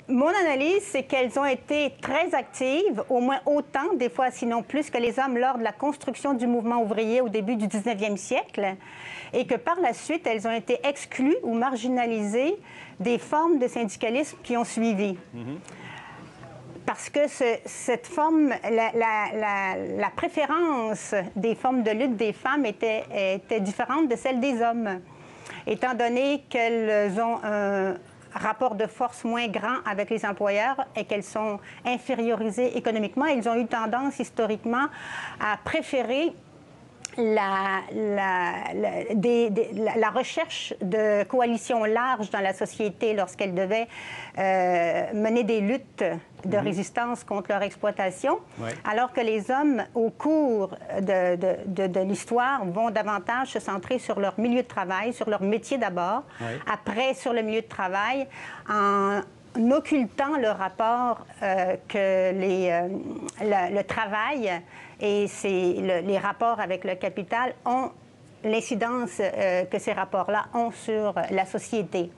Mon analyse, c'est qu'elles ont été très actives, au moins autant, des fois sinon plus, que les hommes lors de la construction du mouvement ouvrier au début du 19e siècle, et que par la suite, elles ont été exclues ou marginalisées des formes de syndicalisme qui ont suivi. Parce que cette forme, la préférence des formes de lutte des femmes était différente de celle des hommes, étant donné qu'elles ont un rapport de force moins grand avec les employeurs et qu'elles sont infériorisées économiquement. Ils ont eu tendance historiquement à préférer la recherche de coalitions larges dans la société lorsqu'elles devaient mener des luttes de résistance contre leur exploitation, alors que les hommes, au cours de l'histoire, vont davantage se centrer sur leur milieu de travail, sur leur métier d'abord, après sur le milieu de travail, en occultant le rapport que le travail et les rapports avec le capital ont, l'incidence que ces rapports-là ont sur la société.